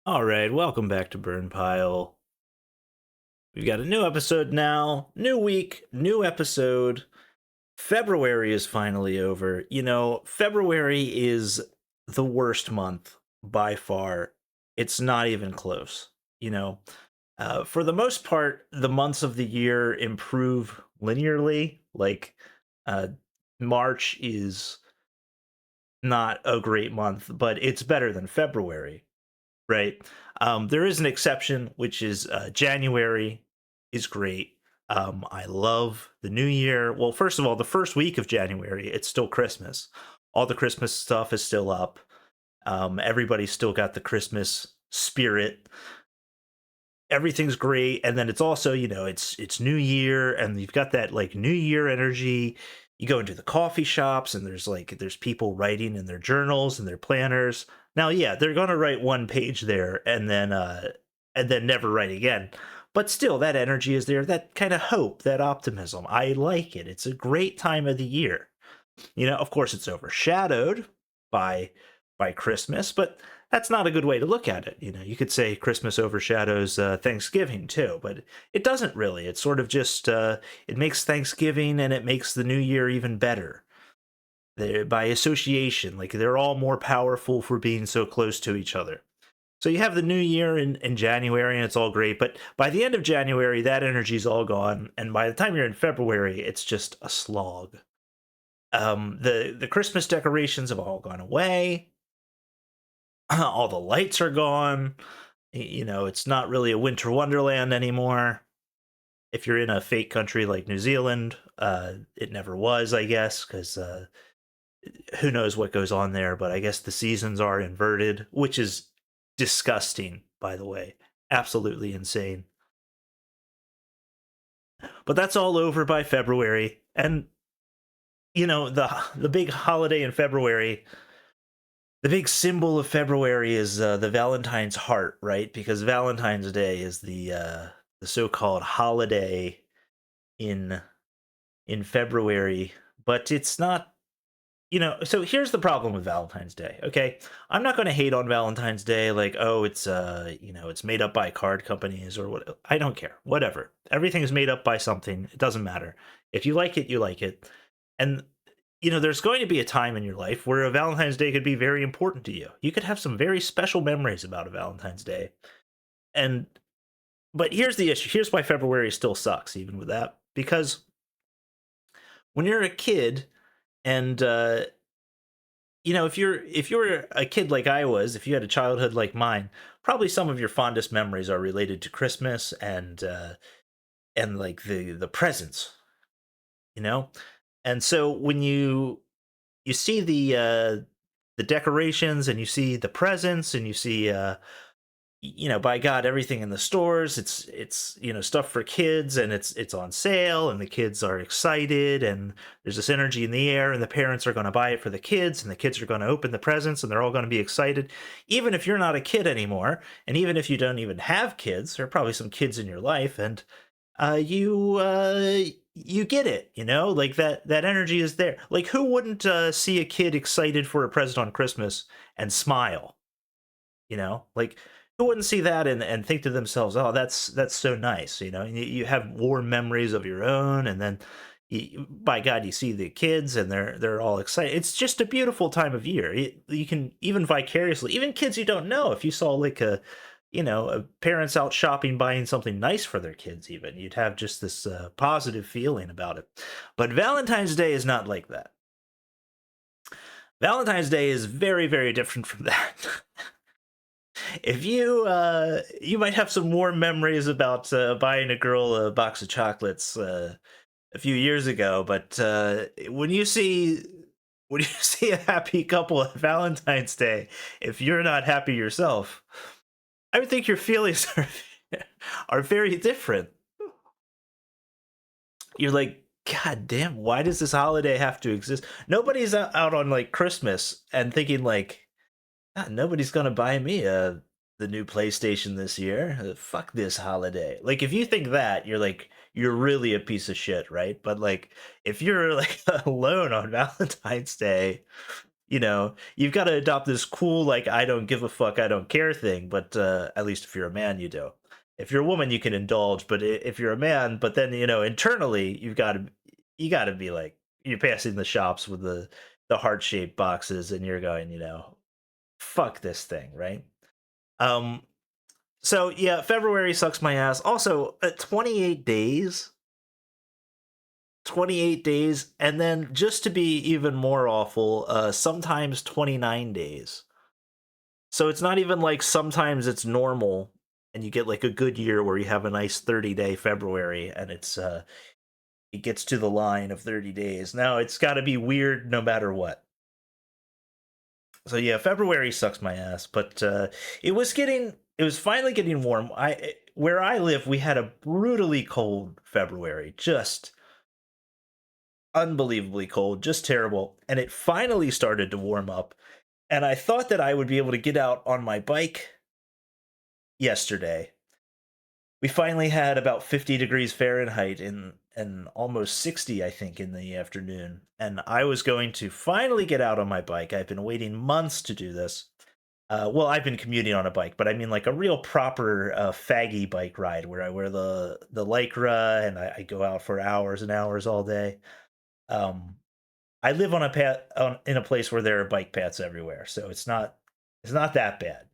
All right, welcome back to Burn Pile. We've got a new episode now, new week, new episode. February is finally over. February is the worst month by far. It's not even close. You know, for the most part, the months of the year improve linearly. Uh, March is not a great month, but it's better than February. Right. There is an exception, which is January is great. I love the new year. Well, first of all, the first week of January, it's still Christmas. All the Christmas stuff is still up. Everybody's still got the Christmas spirit. Everything's great, and then it's also, it's New Year, and you've got that like New Year energy. You go into the coffee shops, and there's people writing in their journals and their planners. Now, yeah, they're gonna write one page there, and then never write again. But still, that energy is there. That kind of hope, that optimism. I like it. It's a great time of the year. Of course, it's overshadowed by Christmas, but that's not a good way to look at it. You could say Christmas overshadows Thanksgiving too, but it doesn't really. It's sort of just it makes Thanksgiving and it makes the New Year even better. By association, like they're all more powerful for being so close to each other. So you have the New Year in January, and it's all great. But by the end of January, that energy's all gone, and by the time you're in February, it's just a slog. The Christmas decorations have all gone away. All the lights are gone. It's not really a winter wonderland anymore. If you're in a fake country like New Zealand, it never was, I guess, because who knows what goes on there. But I guess the seasons are inverted, which is disgusting, by the way. Absolutely insane. But that's all over by February, and the big holiday in February, the big symbol of February is the Valentine's heart, right? Because Valentine's Day is the so-called holiday in February, but it's not. So here's the problem with Valentine's Day. Okay, I'm not going to hate on Valentine's Day, like, oh, it's made up by card companies or what. I don't care. Whatever. Everything is made up by something. It doesn't matter. If you like it, you like it. And there's going to be a time in your life where a Valentine's Day could be very important to you. You could have some very special memories about a Valentine's Day. And but here's the issue. Here's why February still sucks, even with that. Because when you're a kid, and if you're a kid like I was, if you had a childhood like mine, probably some of your fondest memories are related to Christmas and like the presents, you know. And so when you see the decorations and you see the presents and you see by God, everything in the stores, it's stuff for kids, and it's on sale, and the kids are excited, and there's this energy in the air, and the parents are going to buy it for the kids, and the kids are going to open the presents, and they're all going to be excited. Even if you're not a kid anymore, and even if you don't even have kids, there are probably some kids in your life, and you get it, like that energy is there. Like, who wouldn't see a kid excited for a present on Christmas and smile? Like, who wouldn't see that and think to themselves, oh, that's so nice. You have warm memories of your own, and then by God, you see the kids and they're all excited. It's just a beautiful time of year. You can even vicariously, even kids you don't know, if you saw like a parents out shopping buying something nice for their kids, even you'd have just this positive feeling about it. But Valentine's Day is not like that. Valentine's Day is very, very different from that. If you might have some warm memories about buying a girl a box of chocolates a few years ago, but when you see a happy couple at Valentine's Day, if you're not happy yourself, I would think your feelings are very different. You're like, God damn, why does this holiday have to exist? Nobody's out on like Christmas and thinking like, "God, nobody's gonna buy me the new PlayStation this year. Fuck this holiday." Like, if you think that, you're really a piece of shit, right? But like, if you're like alone on Valentine's Day, you've got to adopt this cool, like, I don't give a fuck, I don't care thing. But at least if you're a man, you do. If you're a woman, you can indulge. But if you're a man, but then, internally, you got to be like, you're passing the shops with the heart-shaped boxes, and you're going, fuck this thing, right? Um, so yeah, February sucks my ass. Also, 28 days. 28 days, and then just to be even more awful, sometimes 29 days. So it's not even like sometimes it's normal and you get like a good year where you have a nice 30-day February, and it gets to the line of 30 days. Now it's got to be weird no matter what. So yeah, February sucks my ass, but it was finally getting warm. Where I live, we had a brutally cold February, just unbelievably cold, just terrible. And it finally started to warm up. And I thought that I would be able to get out on my bike yesterday. We finally had about 50 degrees Fahrenheit and almost 60, I think, in the afternoon. And I was going to finally get out on my bike. I've been waiting months to do this. Well, I've been commuting on a bike, but I mean like a real proper faggy bike ride where I wear the lycra and I go out for hours and hours all day. Um, I live on a path in a place where there are bike paths everywhere, so it's not that bad.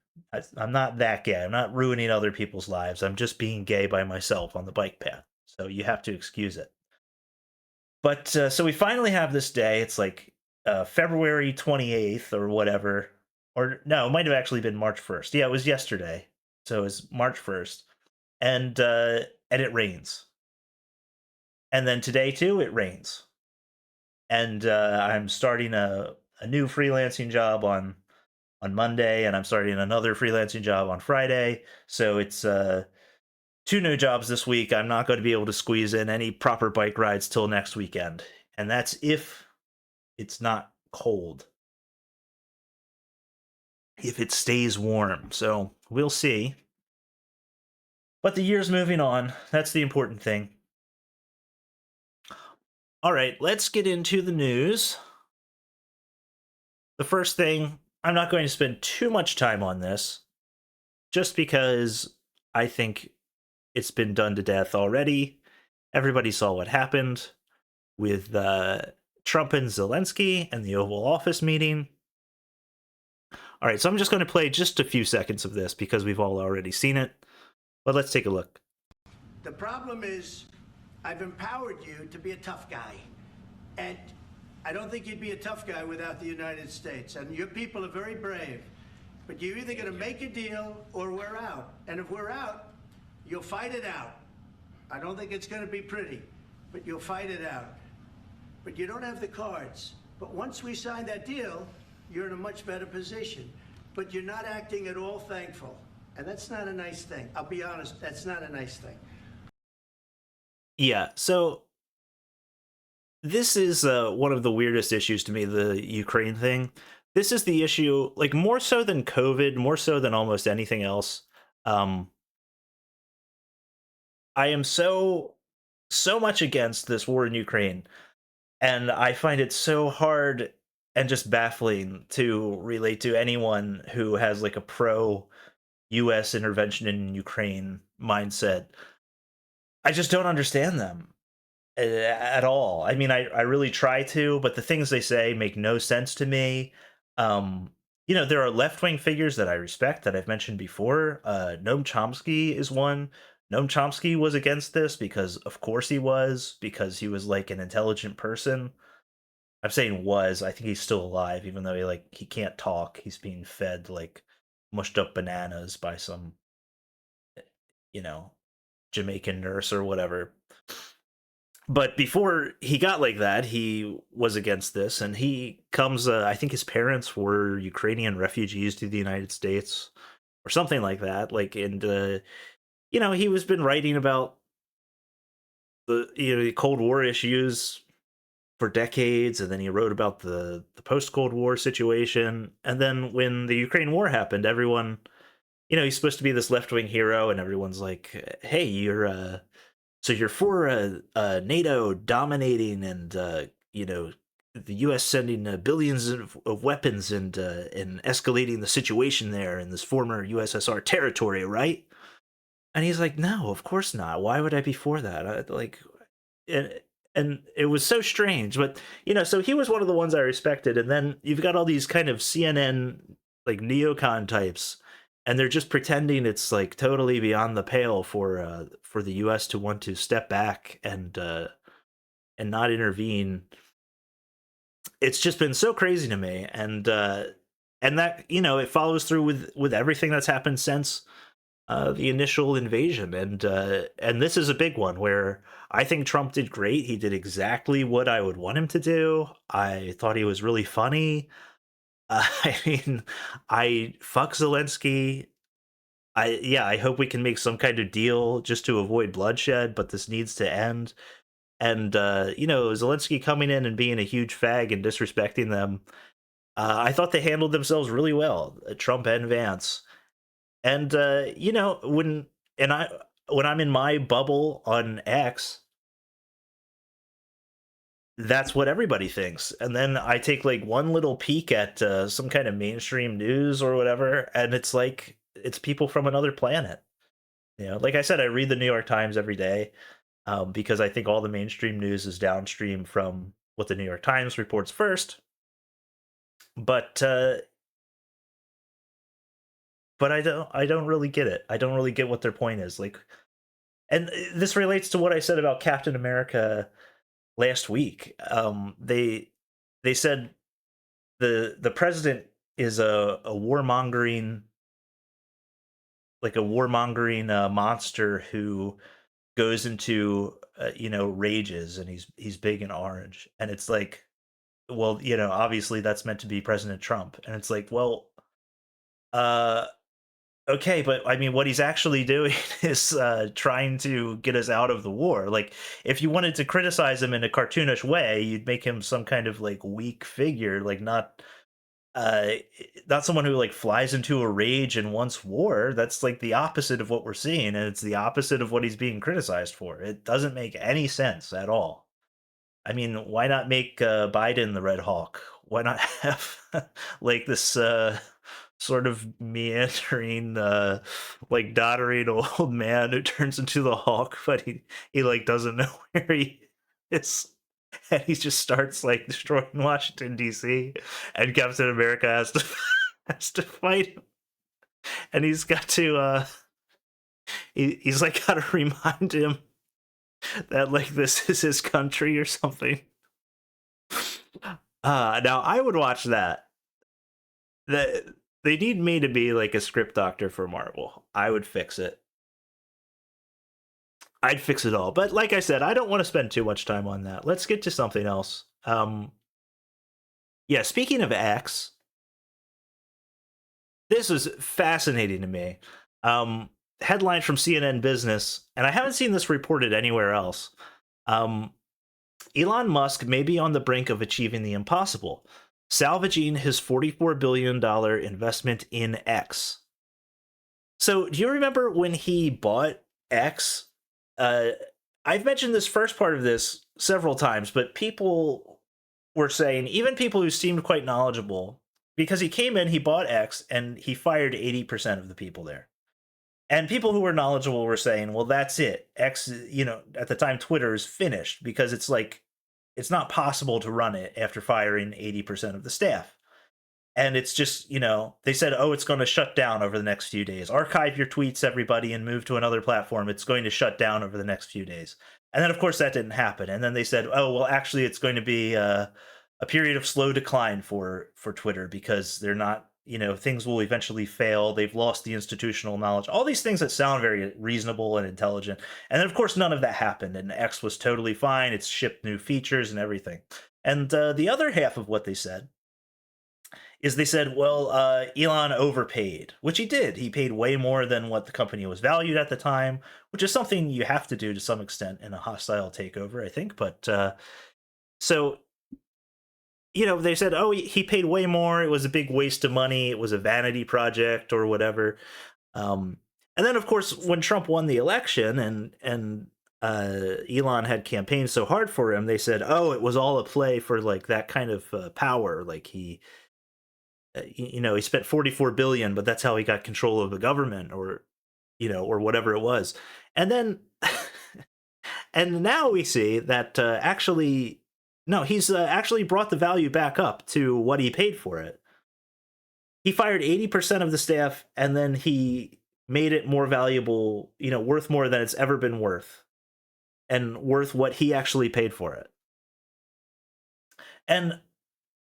I'm not that gay. I'm not ruining other people's lives. I'm just being gay by myself on the bike path. So you have to excuse it. But so we finally have this day. It's like February 28th or whatever, or no, it might have actually been March 1st. Yeah, it was yesterday, so it was March 1st, and it rains. And then today too, it rains. And I'm starting a new freelancing job on Monday, and I'm starting another freelancing job on Friday. So it's two new jobs this week. I'm not going to be able to squeeze in any proper bike rides till next weekend, and that's if it's not cold. If it stays warm, so we'll see. But the year's moving on. That's the important thing. All right, let's get into the news. The first thing, I'm not going to spend too much time on this, just because I think it's been done to death already. Everybody saw what happened with Trump and Zelensky and the Oval Office meeting. All right, so I'm just going to play just a few seconds of this because we've all already seen it. But let's take a look. The problem is, I've empowered you to be a tough guy. And I don't think you'd be a tough guy without the United States. And your people are very brave. But you're either going to make a deal or we're out. And if we're out, you'll fight it out. I don't think it's going to be pretty, but you'll fight it out. But you don't have the cards. But once we sign that deal, you're in a much better position. But you're not acting at all thankful. And that's not a nice thing. I'll be honest, that's not a nice thing. Yeah, so this is one of the weirdest issues to me, the Ukraine thing. This is the issue, like, more so than COVID, more so than almost anything else. I am so much against this war in Ukraine, and I find it so hard and just baffling to relate to anyone who has like a pro US intervention in Ukraine mindset. I just don't understand them at all. I mean, I really try to, but the things they say make no sense to me. Um, there are left wing figures that I respect that I've mentioned before. Noam Chomsky is one. Noam Chomsky was against this because, of course, because he was like an intelligent person. I'm saying was. I think he's still alive, even though he can't talk. He's being fed like mushed up bananas by some, you know, Jamaican nurse or whatever. But before he got like that, he was against this, and he comes. I think his parents were Ukrainian refugees to the United States, or something like that. He was been writing about the Cold War issues for decades, and then he wrote about the post Cold War situation, and then when the Ukraine war happened, everyone, he's supposed to be this left wing hero, and everyone's like, "Hey, so you're for NATO dominating and the U.S. sending billions of weapons and escalating the situation there in this former USSR territory, right? And he's like, no, of course not. Why would I be for that? And, and it was so strange. But so he was one of the ones I respected. And then you've got all these kind of CNN like neocon types, and they're just pretending it's like totally beyond the pale for the U.S. to want to step back and not intervene. It's just been so crazy to me, and that it follows through with everything that's happened since the initial invasion, and this is a big one where I think Trump did great. He did exactly what I would want him to do. I thought he was really funny. I mean, I fuck Zelensky. I hope we can make some kind of deal just to avoid bloodshed, but this needs to end. And Zelensky coming in and being a huge fag and disrespecting them. I thought they handled themselves really well, Trump and Vance. And and I when I'm in my bubble on X, that's what everybody thinks. And then I take like one little peek at some kind of mainstream news or whatever, and it's like it's people from another planet. Like I said, I read the New York Times every day because I think all the mainstream news is downstream from what the New York Times reports first. But I don't really get it. I don't really get what their point is. Like, and this relates to what I said about Captain America last week. They said the president is a warmongering monster who goes into rages, and he's big and orange, and it's like, well, obviously that's meant to be President Trump, and it's like, well, uh okay, but I mean, what he's actually doing is trying to get us out of the war. Like, if you wanted to criticize him in a cartoonish way, you'd make him some kind of like weak figure, like uh, not someone who like flies into a rage and wants war. That's like the opposite of what we're seeing, and it's the opposite of what he's being criticized for. It doesn't make any sense at all. I mean, why not make Biden the Red Hawk? Why not have like this sort of meandering, like doddering old man who turns into the Hulk, but he like doesn't know where he is, and he just starts like destroying Washington D.C. and Captain America has to has to fight him, and he's got to he's like got to remind him that like this is his country or something. Now I would watch that. That they need me to be like a script doctor for Marvel. I would fix it. I'd fix it all. But like I said, I don't want to spend too much time on that. Let's get to something else. Yeah, speaking of X, this is fascinating to me. Headline from CNN Business, and I haven't seen this reported anywhere else. Elon Musk may be on the brink of achieving the impossible, salvaging his $44 billion investment in X. So, do you remember when he bought X? I've mentioned this first part of this several times, but people were saying, even people who seemed quite knowledgeable, because he came in, he bought X, and he fired 80% of the people there. And people who were knowledgeable were saying, well, that's it. X, at the time, Twitter is finished because it's like, it's not possible to run it after firing 80% of the staff. And it's just, they said, oh, it's going to shut down over the next few days. Archive your tweets, everybody, and move to another platform. It's going to shut down over the next few days. And then, of course, that didn't happen. And then they said, oh, well, actually, it's going to be a period of slow decline for Twitter because they're not, things will eventually fail. They've lost the institutional knowledge. All these things that sound very reasonable and intelligent. And then, of course, none of that happened. And X was totally fine. It's shipped new features and everything. And the other half of what they said is they said, well, Elon overpaid, which he did. He paid way more than what the company was valued at the time, which is something you have to do to some extent in a hostile takeover, I think. But so, they said, oh, he paid way more. It was a big waste of money. It was a vanity project or whatever. And then, of course, when Trump won the election and Elon had campaigned so hard for him, they said, "Oh, it was all a play for like that kind of power. Like he spent 44 billion, but that's how he got control of the government, or or whatever it was." And then, and now we see that actually, no, he's actually brought the value back up to what he paid for it. He fired 80% of the staff, and then he made it more valuable, worth more than it's ever been worth, and worth what he actually paid for it. And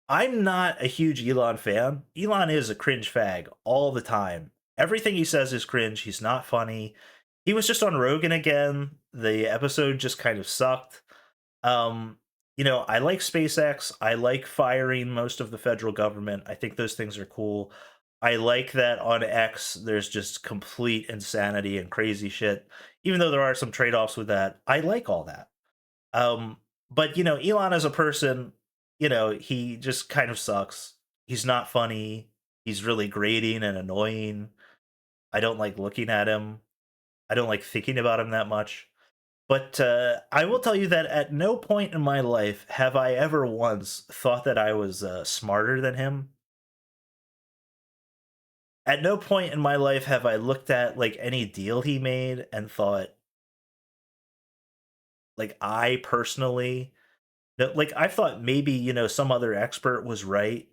I'm not a huge Elon fan. Elon is a cringe fag all the time. Everything he says is cringe. He's not funny. He was just on Rogan again. The episode just kind of sucked. Um, I like SpaceX. I like firing most of the federal government. I think those things are cool. I like that on X there's just complete insanity and crazy shit. Even though there are some trade-offs with that, I like all that. Um, but Elon as a person, he just kind of sucks. He's not funny. He's really grating and annoying. I don't like looking at him. I don't like thinking about him that much. But I will tell you that at no point in my life have I ever once thought that I was smarter than him. At no point in my life have I looked at like any deal he made and thought, like, I personally, like, I thought maybe some other expert was right,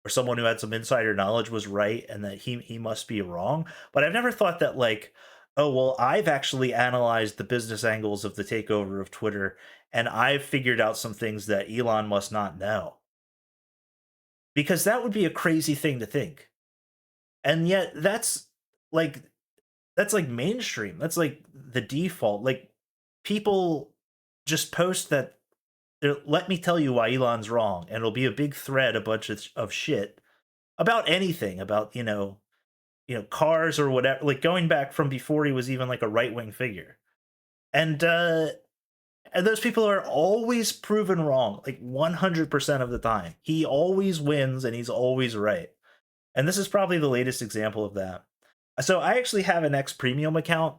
or someone who had some insider knowledge was right, and that he must be wrong. But I've never thought that, like, oh well, I've actually analyzed the business angles of the takeover of Twitter, and I've figured out some things that Elon must not know. Because that would be a crazy thing to think. And yet like that's like mainstream. That's like the default. Like, people just post that, let me tell you why Elon's wrong, and it'll be a big thread, a bunch of shit about anything, about cars or whatever, like going back from before he was even like a right-wing figure. And those people are always proven wrong, like 100% of the time. He always wins and he's always right. And this is probably the latest example of that. So I actually have an X premium account.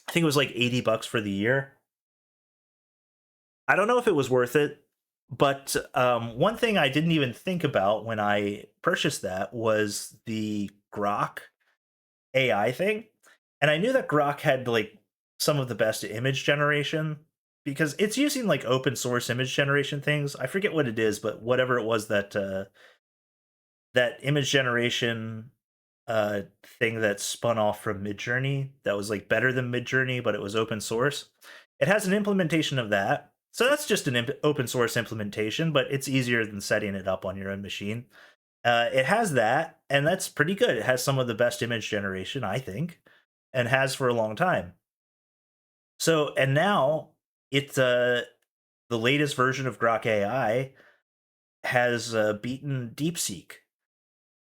I think it was like $80 for the year. I don't know if it was worth it, but one thing I didn't even think about when I purchased that was the Grok AI thing. And I knew that Grok had like some of the best image generation, because it's using like open source image generation things. I forget what it is, but whatever it was that that image generation thing that spun off from Midjourney, that was like better than Midjourney, but it was open source. It has an implementation of that. So that's just an open source implementation, but it's easier than setting it up on your own machine. It has that, and that's pretty good. It has some of the best image generation, I think, and has for a long time. So, and now it's the latest version of Grok AI has beaten DeepSeek,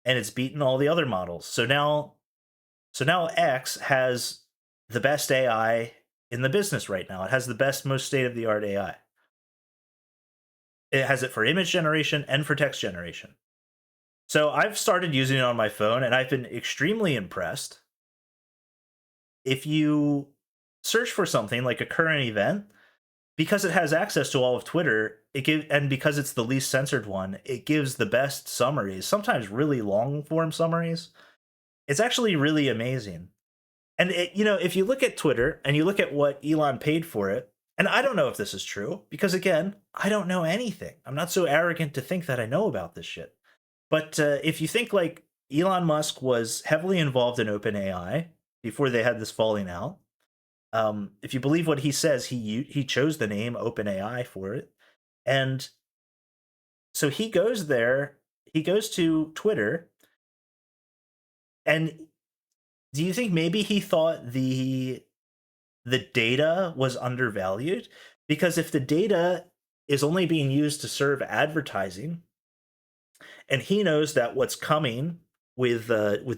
and it's beaten all the other models. So now X has the best AI in the business right now. It has the best, most state of the art AI. It has it for image generation and for text generation. So I've started using it on my phone, and I've been extremely impressed. If you search for something like a current event, because it has access to all of Twitter, and because it's the least censored one, it gives the best summaries, sometimes really long form summaries. It's actually really amazing. And if you look at Twitter and you look at what Elon paid for it, and I don't know if this is true, because again, I don't know anything. I'm not so arrogant to think that I know about this shit. But if you think like Elon Musk was heavily involved in OpenAI before they had this falling out, if you believe what he says, he chose the name OpenAI for it, and so he goes there. He goes to Twitter, and do you think maybe he thought the data was undervalued? Because if the data is only being used to serve advertising, and he knows that what's coming with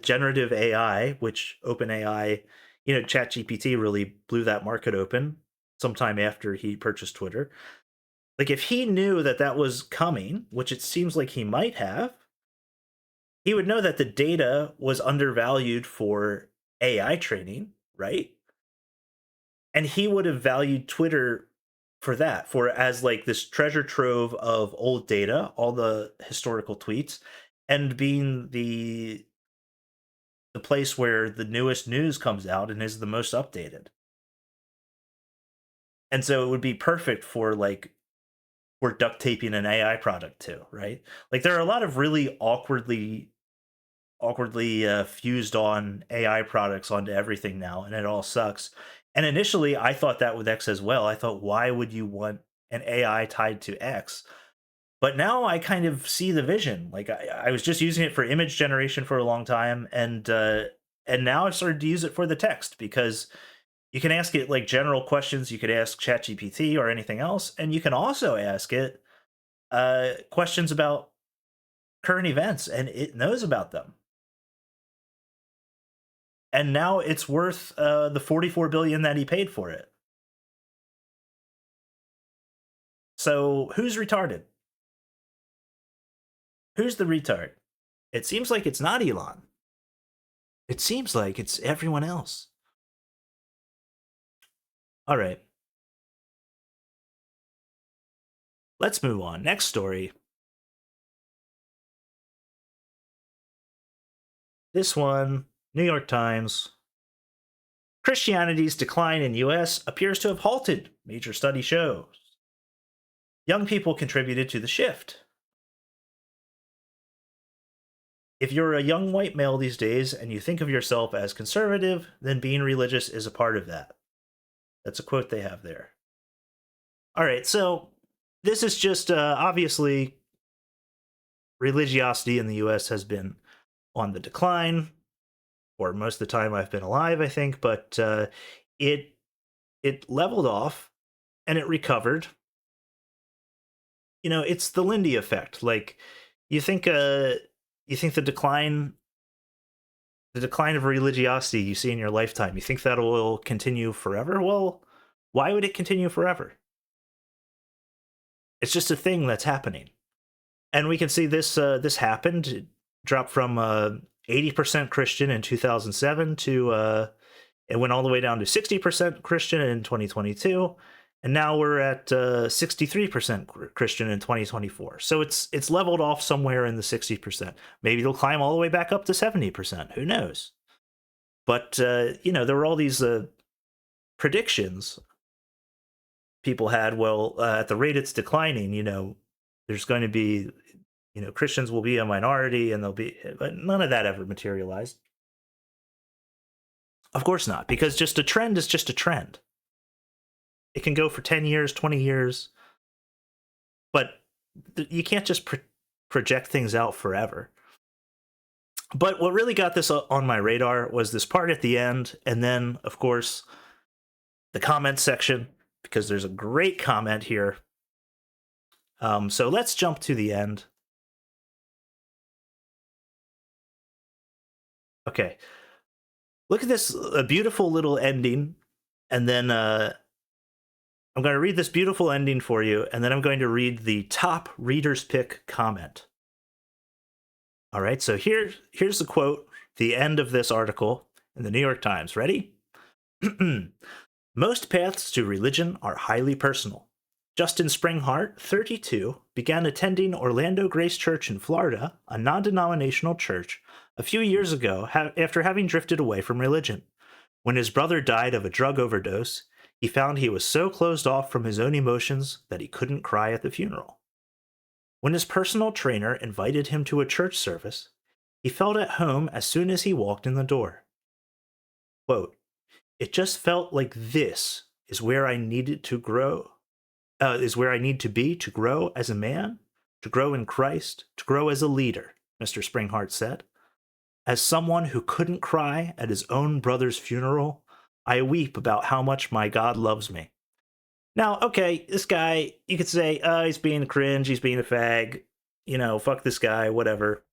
generative AI, which OpenAI, ChatGPT really blew that market open sometime after he purchased Twitter. Like, if he knew that that was coming, which it seems like he might have, he would know that the data was undervalued for AI training, right? And he would have valued Twitter for that, for as like this treasure trove of old data, all the historical tweets, and being the place where the newest news comes out and is the most updated. And so it would be perfect for like we're duct taping an AI product too, right? Like there are a lot of really awkwardly fused on AI products onto everything now, and it all sucks. And initially, I thought that with X as well. I thought, why would you want an AI tied to X? But now I kind of see the vision. Like I was just using it for image generation for a long time, and now I've started to use it for the text because you can ask it like general questions. You could ask ChatGPT or anything else, and you can also ask it questions about current events, and it knows about them. And now it's worth the 44 billion that he paid for it. So who's retarded? Who's the retard? It seems like it's not Elon. It seems like it's everyone else. All right. Let's move on. Next story. This one, New York Times. Christianity's decline in US appears to have halted, major study shows. Young people contributed to the shift. If you're a young white male these days and you think of yourself as conservative, then being religious is a part of that. That's a quote they have there. All right, so this is just obviously religiosity in the US has been on the decline for most of the time I've been alive, I think, but it leveled off and it recovered. You know, it's the Lindy effect. Like you think the decline of religiosity you see in your lifetime, you think that will continue forever? Well, why would it continue forever? It's just a thing that's happening. And we can see this this happened. It dropped from 80% Christian in 2007 to it went all the way down to 60% Christian in 2022, and now we're at 63% Christian in 2024. So it's leveled off somewhere in the 60%. Maybe it'll climb all the way back up to 70%. Who knows? But you know, there were all these predictions people had. Well, at the rate it's declining, you know, there's going to be, you know, Christians will be a minority, and they'll be, but none of that ever materialized. Of course not, because just a trend is just a trend. It can go for 10 years, 20 years, but you can't just project things out forever. But what really got this on my radar was this part at the end, and then, of course, the comment section, because there's a great comment here. So let's jump to the end. Okay. Look at this, a beautiful little ending, and then I'm going to read this beautiful ending for you, and then I'm going to read the top reader's pick comment. All right, so here's the quote, the end of this article in the New York Times. Ready? Most paths to religion are highly personal. Justin Springhart, 32, began attending Orlando Grace Church in Florida, a non-denominational church, a few years ago after having drifted away from religion. When his brother died of a drug overdose, he found he was so closed off from his own emotions that he couldn't cry at the funeral. When his personal trainer invited him to a church service, he felt at home as soon as he walked in the door. Quote, "It just felt like this is where I needed to grow. Is where I need to be to grow as a man, to grow in Christ, to grow as a leader," Mr. Springhart said. "As someone who couldn't cry at his own brother's funeral, I weep about how much my God loves me." Now, okay, this guy, you could say, he's being cringe, he's being a fag, you know, fuck this guy, whatever.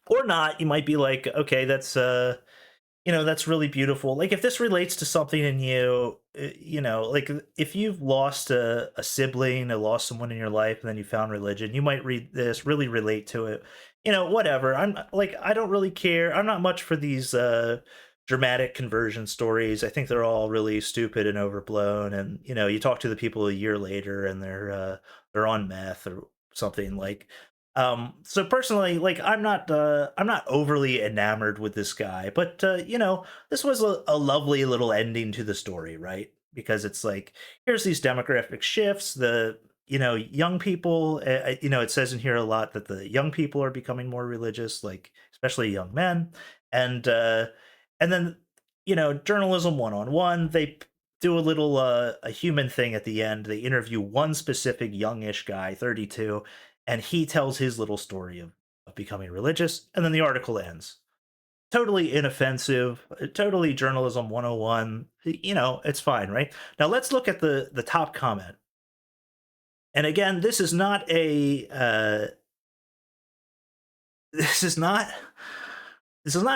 Or not, you might be like, okay, that's, you know, that's really beautiful. Like, if this relates to something in you, you know, like, if you've lost a sibling, or lost someone in your life, and then you found religion, you might read this, really relate to it. You know, whatever. I'm, like, I don't really care. I'm not much for these, dramatic conversion stories. I think they're all really stupid and overblown. And you talk to the people a year later, and they're on meth or something like. So personally, like I'm not overly enamored with this guy, but this was a lovely little ending to the story, right? Because it's like here's these demographic shifts. The young people. It says in here a lot that the young people are becoming more religious, like especially young men, and and then journalism 101. They do a little a human thing at the end. They interview one specific youngish guy, 32, and he tells his little story of becoming religious, and then the article ends. Totally inoffensive, totally journalism 101. It's fine, right? Now let's look at the top comment. And again, this is not this is not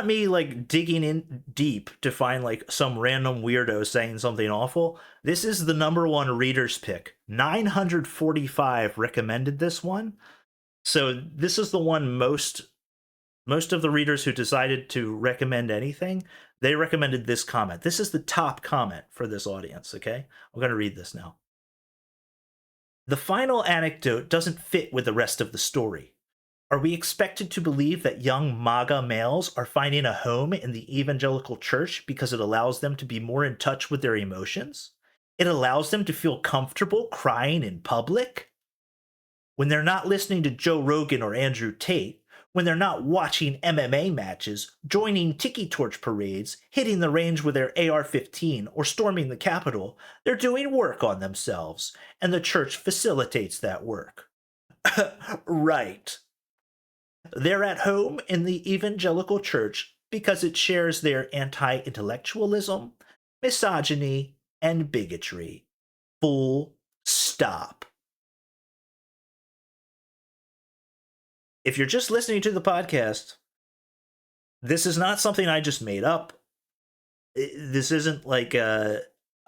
me like digging in deep to find like some random weirdo saying something awful. This is the number one reader's pick. 945 recommended this one. So this is the one most of the readers who decided to recommend anything, they recommended this comment. This is the top comment for this audience, okay? I'm going to read this now. The final anecdote doesn't fit with the rest of the story. Are we expected to believe that young MAGA males are finding a home in the evangelical church because it allows them to be more in touch with their emotions? It allows them to feel comfortable crying in public? When they're not listening to Joe Rogan or Andrew Tate, when they're not watching MMA matches, joining tiki torch parades, hitting the range with their AR-15, or storming the Capitol, they're doing work on themselves, and the church facilitates that work. Right. They're at home in the evangelical church because it shares their anti-intellectualism, misogyny, and bigotry. Full stop. If you're just listening to the podcast, this is not something I just made up. This isn't like a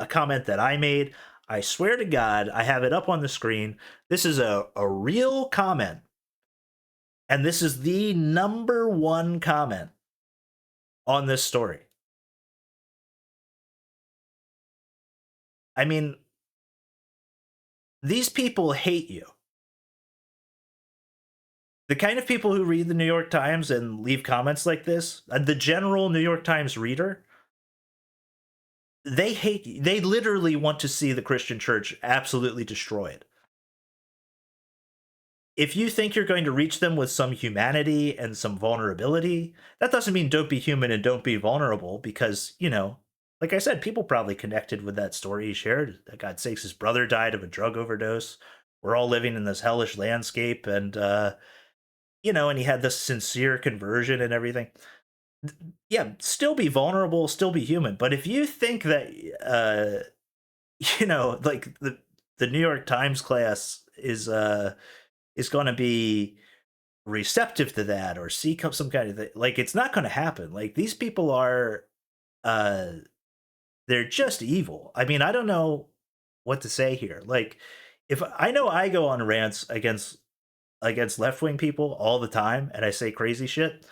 comment that I made. I swear to God, I have it up on the screen. This is a real comment. And this is the number one comment on this story. I mean, these people hate you. The kind of people who read the New York Times and leave comments like this, the general New York Times reader, they hate you. They literally want to see the Christian church absolutely destroyed. If you think you're going to reach them with some humanity and some vulnerability, that doesn't mean don't be human and don't be vulnerable, because, like I said, people probably connected with that story he shared. For God's sakes, his brother died of a drug overdose. We're all living in this hellish landscape, and and he had this sincere conversion and everything. Yeah, still be vulnerable, still be human. But if you think that, like the New York Times class is going to be receptive to that or see some kind of thing, like, it's not going to happen. Like, these people are, they're just evil. I mean, I don't know what to say here. Like, if I know I go on rants against left-wing people all the time and I say crazy shit,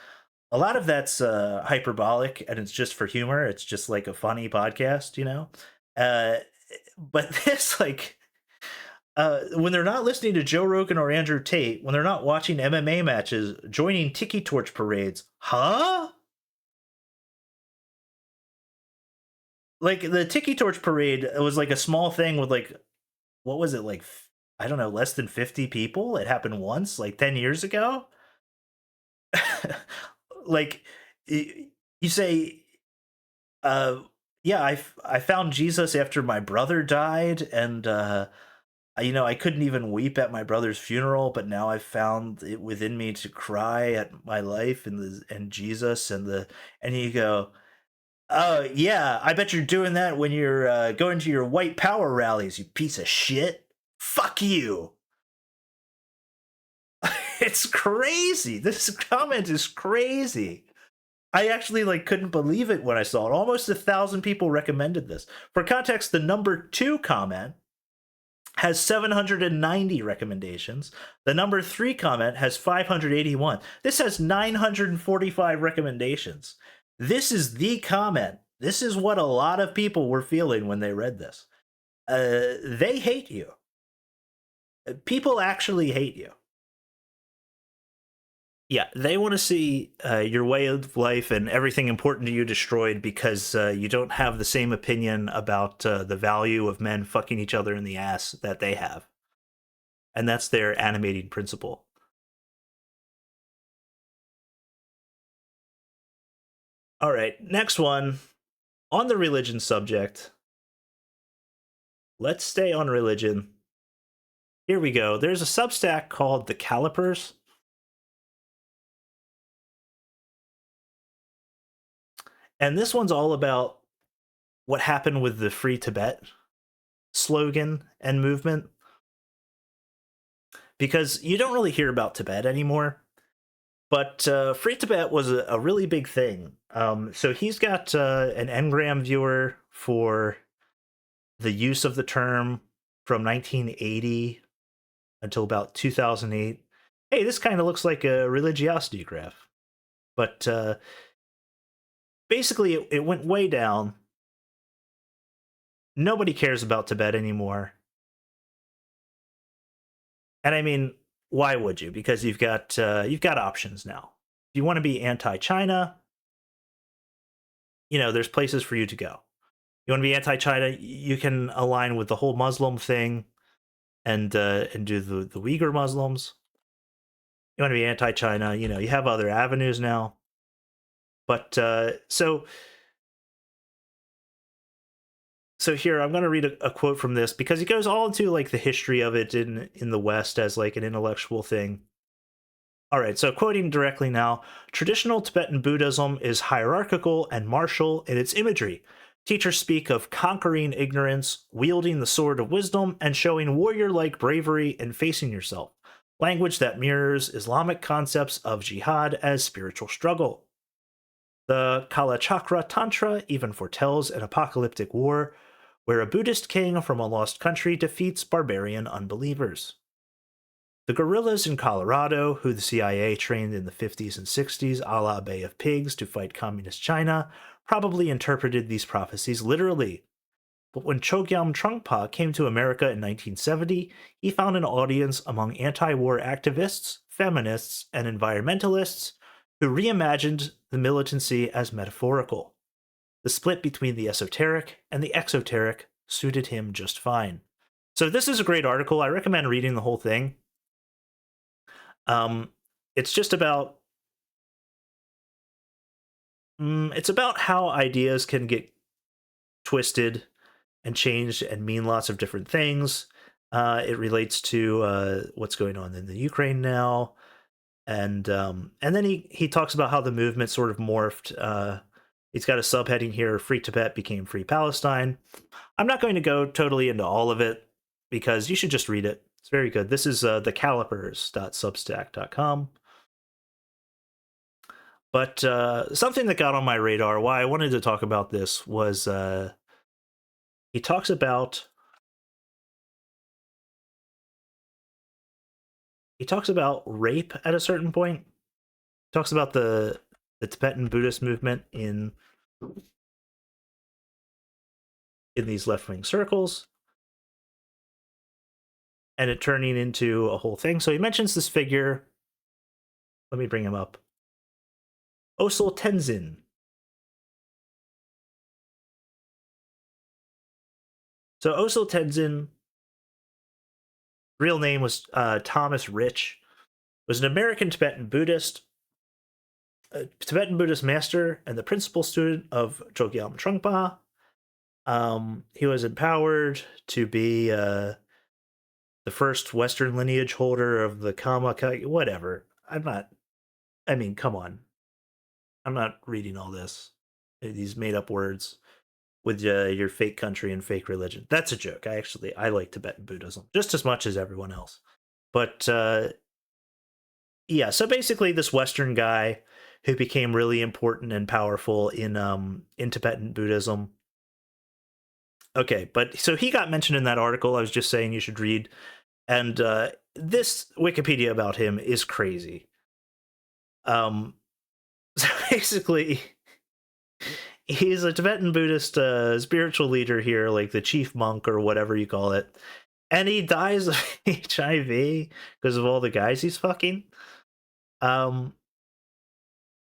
a lot of that's hyperbolic and it's just for humor. It's just like a funny podcast, but this, like, when they're not listening to Joe Rogan or Andrew Tate, when they're not watching MMA matches, joining tiki torch parades, huh? Like, the tiki torch parade was like a small thing with, like, what was it, like, I don't know, less than 50 people? It happened once, like 10 years ago? Like, you say, yeah, I found Jesus after my brother died, and I couldn't even weep at my brother's funeral, but now I've found it within me to cry at my life and Jesus and you go, oh yeah, I bet you're doing that when you're going to your white power rallies, you piece of shit. Fuck you. It's crazy. This comment is crazy. I actually couldn't believe it when I saw it. Almost 1,000 people recommended this. For context, the number 2 comment has 790 recommendations. The number 3 comment has 581. This has 945 recommendations. This is the comment. This is what a lot of people were feeling when they read this. They hate you. People actually hate you. Yeah, they want to see your way of life and everything important to you destroyed because you don't have the same opinion about the value of men fucking each other in the ass that they have. And that's their animating principle. All right, next one. On the religion subject, let's stay on religion. Here we go. There's a Substack called The Calipers. And this one's all about what happened with the Free Tibet slogan and movement. Because you don't really hear about Tibet anymore. But Free Tibet was a really big thing. So he's got an Ngram viewer for the use of the term from 1980 until about 2008. Hey, this kind of looks like a religiosity graph. But basically, it went way down. Nobody cares about Tibet anymore. And I mean, why would you? Because you've got options now. If you want to be anti-China, there's places for you to go. You want to be anti-China, you can align with the whole Muslim thing and do the Uyghur Muslims. You want to be anti-China, you have other avenues now. But so here I'm going to read a quote from this because it goes all into like the history of it in the West as like an intellectual thing. All right, so quoting directly now, traditional Tibetan Buddhism is hierarchical and martial in its imagery. Teachers speak of conquering ignorance, wielding the sword of wisdom, and showing warrior-like bravery in facing yourself. Language that mirrors Islamic concepts of jihad as spiritual struggle. The Kalachakra Tantra even foretells an apocalyptic war where a Buddhist king from a lost country defeats barbarian unbelievers. The guerrillas in Colorado, who the CIA trained in the 50s and 60s a la Bay of Pigs to fight communist China, probably interpreted these prophecies literally. But when Chogyam Trungpa came to America in 1970, he found an audience among anti-war activists, feminists, and environmentalists who reimagined the militancy as metaphorical. The split between the esoteric and the exoteric suited him just fine. So this is a great article. I recommend reading the whole thing. It's just about it's about how ideas can get twisted and changed and mean lots of different things. It relates to what's going on in the Ukraine now, and then he talks about how the movement sort of morphed. He's got a subheading here: "Free Tibet became Free Palestine." I'm not going to go totally into all of it because you should just read it. It's very good. This is thecalipers.substack.com. But something that got on my radar, why I wanted to talk about this, was he talks about rape at a certain point. He talks about the Tibetan Buddhist movement in these left-wing circles and it turning into a whole thing. So he mentions this figure. Let me bring him up. Osul Tenzin. So Osul Tenzin, real name was Thomas Rich, was an American Tibetan Buddhist, a Tibetan Buddhist master, and the principal student of Chogyam Trungpa. He was empowered to be the first Western lineage holder of the Kama, whatever. Come on. I'm not reading all this. These made up words with your fake country and fake religion. That's a joke. I like Tibetan Buddhism just as much as everyone else. But yeah, so basically this Western guy who became really important and powerful in Tibetan Buddhism. Okay, but so he got mentioned in that article I was just saying you should read. And this Wikipedia about him is crazy. So basically, He's a Tibetan Buddhist spiritual leader here, like the chief monk or whatever you call it. And he dies of HIV because of all the guys he's fucking. Um,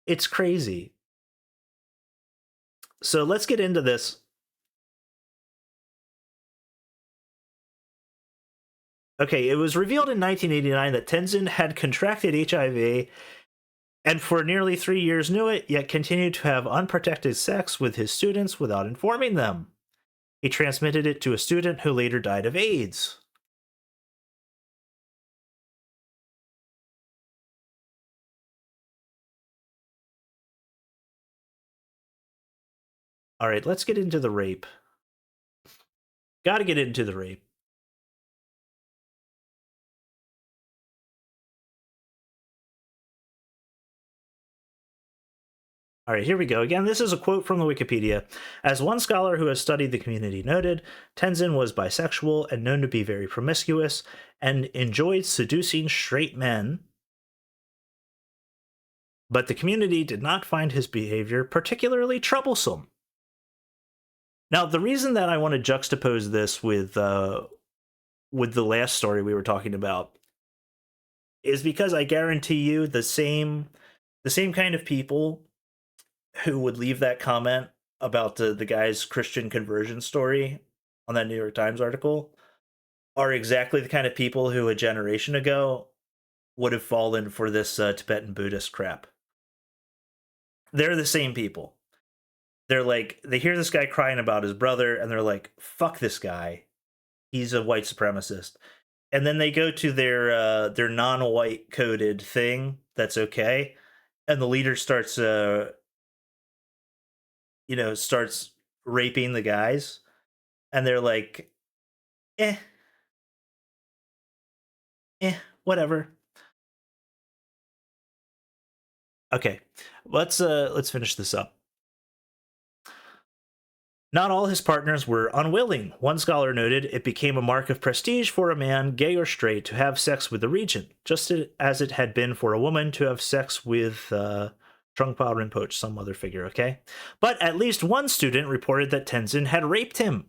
it's crazy. So let's get into this. Okay, it was revealed in 1989 that Tenzin had contracted HIV and for nearly 3 years knew it, yet continued to have unprotected sex with his students without informing them. He transmitted it to a student who later died of AIDS. All right, let's get into the rape. Gotta get into the rape. All right, here we go. Again, this is a quote from the Wikipedia. As one scholar who has studied the community noted, Tenzin was bisexual and known to be very promiscuous and enjoyed seducing straight men. But the community did not find his behavior particularly troublesome. Now, the reason that I want to juxtapose this with the last story we were talking about is because I guarantee you the same kind of people who would leave that comment about the guy's Christian conversion story on that New York Times article are exactly the kind of people who a generation ago would have fallen for this Tibetan Buddhist crap. They're the same people. They're like, they hear this guy crying about his brother and they're like, fuck this guy. He's a white supremacist. And then they go to their non-white coded thing that's okay, and the leader starts starts raping the guys, and they're like, eh, whatever. Okay, let's finish this up. Not all his partners were unwilling. One scholar noted it became a mark of prestige for a man, gay or straight, to have sex with the regent, just as it had been for a woman to have sex with Trungpa Rinpoche, some other figure, okay? But at least one student reported that Tenzin had raped him.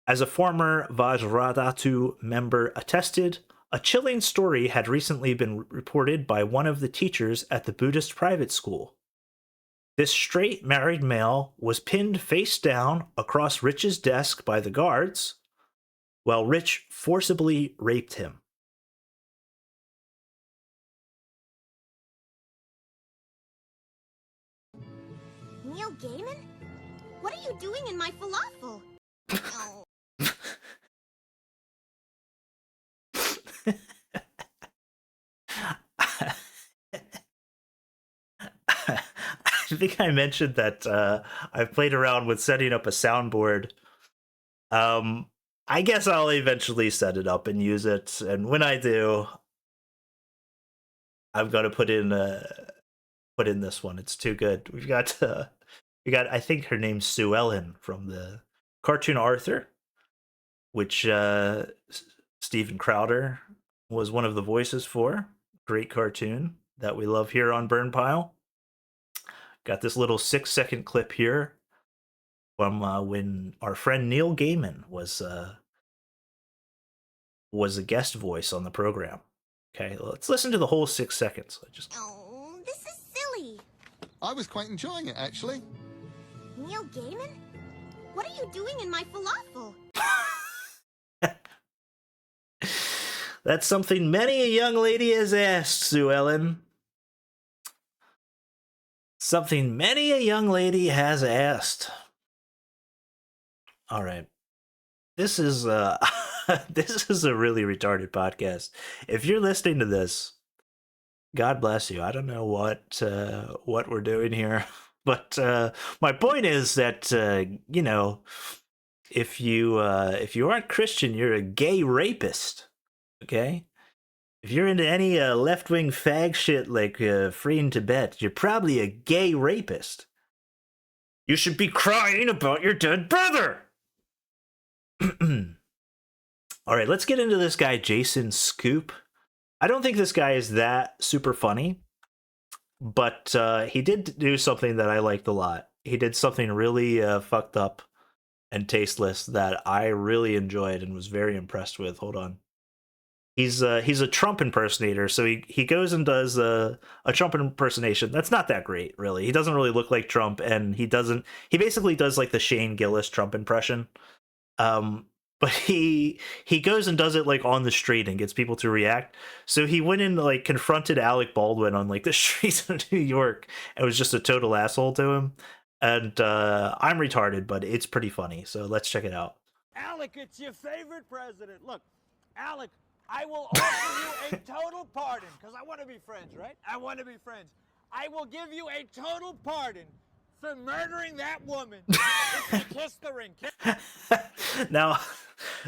As a former Vajradhatu member attested, a chilling story had recently been reported by one of the teachers at the Buddhist private school. This straight married male was pinned face down across Rich's desk by the guards, while Rich forcibly raped him. Neil Gaiman? What are you doing in my falafel? Oh. I think I mentioned that I've played around with setting up a soundboard. I guess I'll eventually set it up and use it, and when I do, I'm gonna put in this one. It's too good. We got I think her name's Sue Ellen from the cartoon Arthur, which Steven Crowder was one of the voices for. Great cartoon that we love here on Burn Pile. Got this little 6-second clip here from when our friend Neil Gaiman was a guest voice on the program. Okay, let's listen to the whole 6 seconds. Oh, this is silly. I was quite enjoying it, actually. Neil Gaiman? What are you doing in my falafel? That's something many a young lady has asked, Sue Ellen. Something many a young lady has asked. All right. This is this is a really retarded podcast. If you're listening to this, God bless you. I don't know what we're doing here, but my point is that if you aren't Christian, you're a gay rapist. Okay? If you're into any left-wing fag shit like freeing Tibet, you're probably a gay rapist. You should be crying about your dead brother! All right, let's get into this guy, Jason Scoop. I don't think this guy is that super funny. but he did do something that I liked a lot. He did something really fucked up and tasteless that I really enjoyed and was very impressed with. Hold on. He's a Trump impersonator, so he goes and does a Trump impersonation. That's not that great, really. He doesn't really look like Trump, and he basically does like the Shane Gillis Trump impression. But he goes and does it like on the street and gets people to react. So he went and like confronted Alec Baldwin on like the streets of New York and was just a total asshole to him. And I'm retarded, but it's pretty funny. So let's check it out. Alec, it's your favorite president. Look, Alec, I will offer you a total pardon, because I want to be friends, right? I want to be friends. I will give you a total pardon for murdering that woman. Kiss the ring. Now,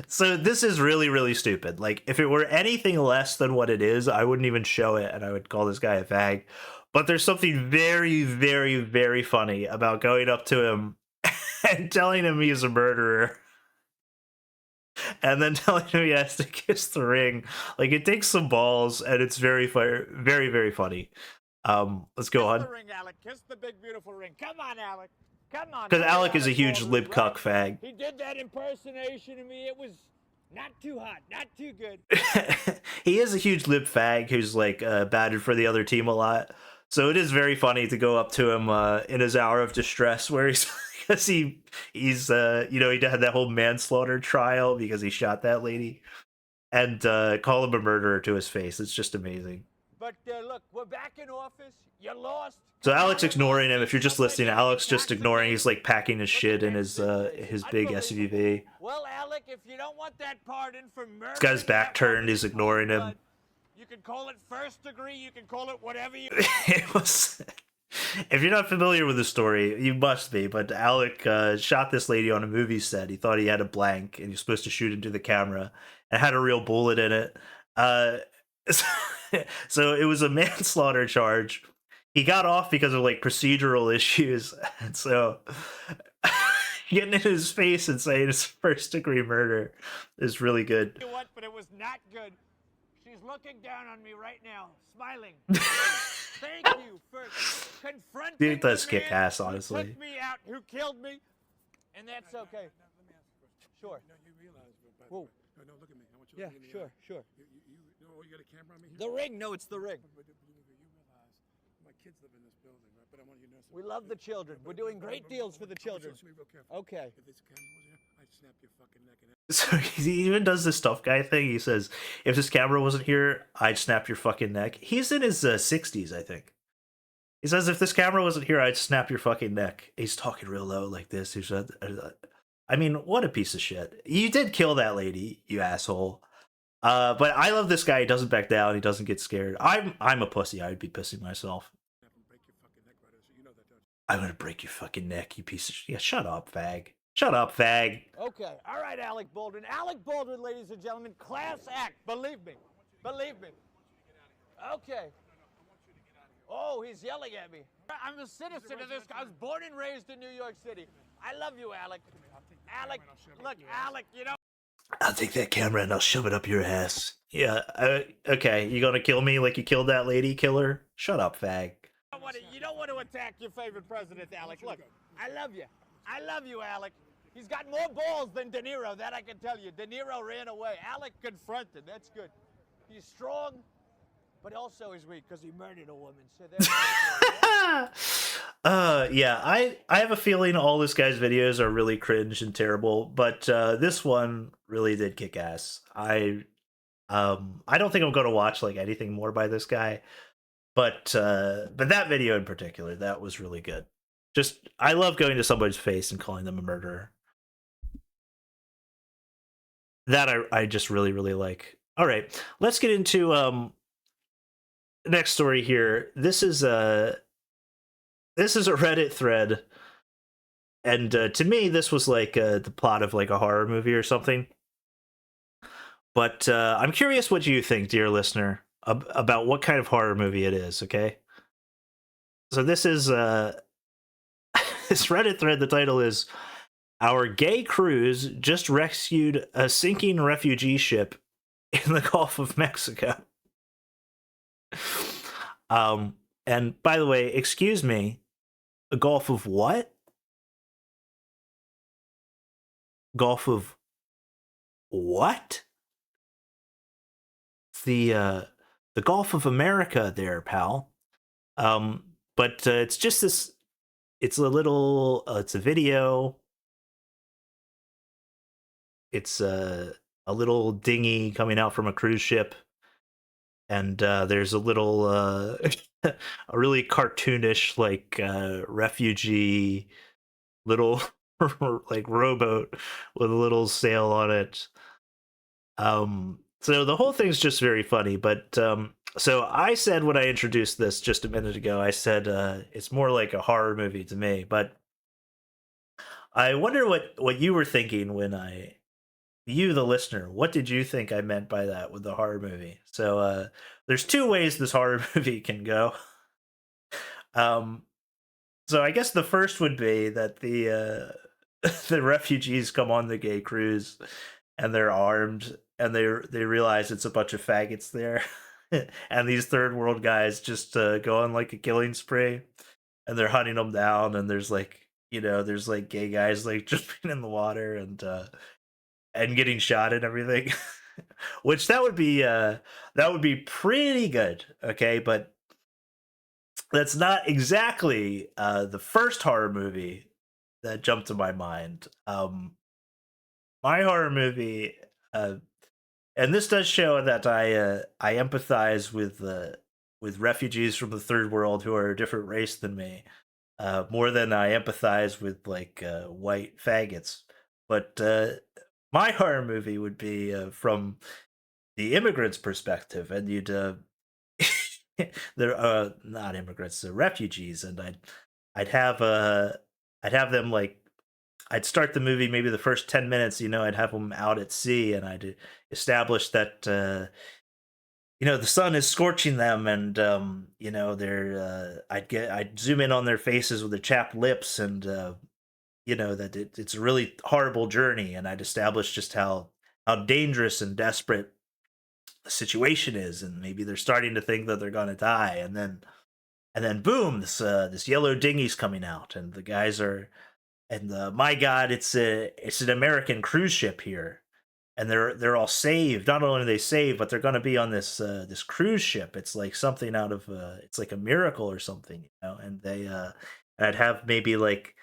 so this is really, really stupid. Like, if it were anything less than what it is, I wouldn't even show it, and I would call this guy a fag. But there's something very, very, very funny about going up to him and telling him he's a murderer. And then telling him he has to kiss the ring. Like, it takes some balls, and it's very, very, very funny. Let's go on. Kiss the ring, Alec. Kiss the big, beautiful ring. Come on, Alec. Come on. Because Alec is a huge lib cuck fag. He did that impersonation of me. It was not too hot, not too good. He is a huge lib fag who's like batted for the other team a lot. So it is very funny to go up to him in his hour of distress, where he's because he's you know, he had that whole manslaughter trial because he shot that lady, and call him a murderer to his face. It's just amazing. But look, we're back in office. You lost. So Alec's ignoring him. If you're just listening, Alec's just ignoring. He's like packing his shit in his big SUV. Well, Alec, if you don't want that pardon for murder, This guy's back turned. He's ignoring him. You can call it first degree. You can call it whatever you. It was. If you're not familiar with the story, you must be. But Alec shot this lady on a movie set. He thought he had a blank, and he was supposed to shoot into the camera, and had a real bullet in it. So it was a manslaughter charge. He got off because of like procedural issues, and so getting in his face and saying it's first degree murder is really good. You what? But it was not good. She's looking down on me right now, smiling. Thank you for confronting Dude does the kick man ass, honestly. Who took me out, who killed me, and that's okay. Let me ask you a question. Sure. No, you realize, by the Whoa. way. No, look at me. I want you to Yeah, look me in the sure, eye. sure. You got a camera on me here? The ring? No, it's the ring. But you realize my kids live in this building, right? But I want you to know something. We love the children. We're doing great deals for the children. Listen to me real careful. Okay. If this camera wasn't here, I'd snap your fucking neck and So he even does this tough guy thing. He says, "If this camera wasn't here, I'd snap your fucking neck." He's in his 60s, I think. He says, "If this camera wasn't here, I'd snap your fucking neck." He's talking real low like this. He said, "I mean, what a piece of shit. You did kill that lady, you asshole." But I love this guy. He doesn't back down. He doesn't get scared. I'm a pussy. I'd be pissing myself. snap and break your fucking neck right there. So you know that, don't you? I'm gonna break your fucking neck, you piece of shit. Yeah, shut up, fag. Shut up, fag. Okay. All right, Alec Baldwin. Alec Baldwin, ladies and gentlemen, class act. Believe me. Believe me. Okay. Oh, he's yelling at me. I'm a citizen of this. I was born and raised in New York City. I love you, Alec. Alec, look, Alec, you know. I'll take that camera and I'll shove it up your ass. Yeah, okay, you gonna kill me like you killed that lady killer? Shut up, fag. You don't want to attack your favorite president, Alec. Look, I love you. I love you, Alec. He's got more balls than De Niro, that I can tell you. De Niro ran away. Alec confronted. That's good. He's strong, but also he's weak because he murdered a woman. So Yeah, I have a feeling all this guy's videos are really cringe and terrible, but this one really did kick ass. I don't think I'm gonna watch like anything more by this guy, but that video in particular, that was really good. Just I love going to somebody's face and calling them a murderer. That I just really, really like. All right, let's get into the next story here. This is a Reddit thread, and to me, this was like the plot of like a horror movie or something. But I'm curious what you think, dear listener, about what kind of horror movie it is. Okay, so this is this Reddit thread. The title is "Our Gay Cruise Just Rescued a Sinking Refugee Ship in the Gulf of Mexico." And by the way, excuse me, a Gulf of what? Gulf of what? The Gulf of America there, pal. But it's just this. It's a little. It's a video. It's a little dinghy coming out from a cruise ship, and there's a little, a really cartoonish like refugee little like rowboat with a little sail on it. So the whole thing's just very funny, but so I said when I introduced this just a minute ago, I said it's more like a horror movie to me, but I wonder what you were thinking when you the listener, what did you think I meant by that with the horror movie? So there's two ways this horror movie can go. Um so I guess the first would be that the refugees come on the gay cruise and they're armed and they realize it's a bunch of faggots there. And these third world guys just go on like a killing spree and they're hunting them down, and there's like, there's like gay guys like jumping in the water and getting shot and everything. Which that would be pretty good, okay? But that's not exactly the first horror movie that jumped to my mind. My horror movie, uh, and this does show that I empathize with refugees from the third world who are a different race than me, more than I empathize with like white faggots. But my horror movie would be from the immigrants' perspective, and you'd they're not immigrants, they're refugees, and I'd have them like I'd start the movie maybe the first 10 minutes, I'd have them out at sea, and I'd establish that the sun is scorching them, and they're I'd zoom in on their faces with their chapped lips, and that it's a really horrible journey, and I'd establish just how dangerous and desperate the situation is, and maybe they're starting to think that they're gonna die, and then boom, this yellow dinghy's coming out, and the guys are, and my God, it's an American cruise ship here, and they're all saved. Not only are they saved, but they're gonna be on this cruise ship. It's like something out of it's like a miracle or something, And I'd have maybe like,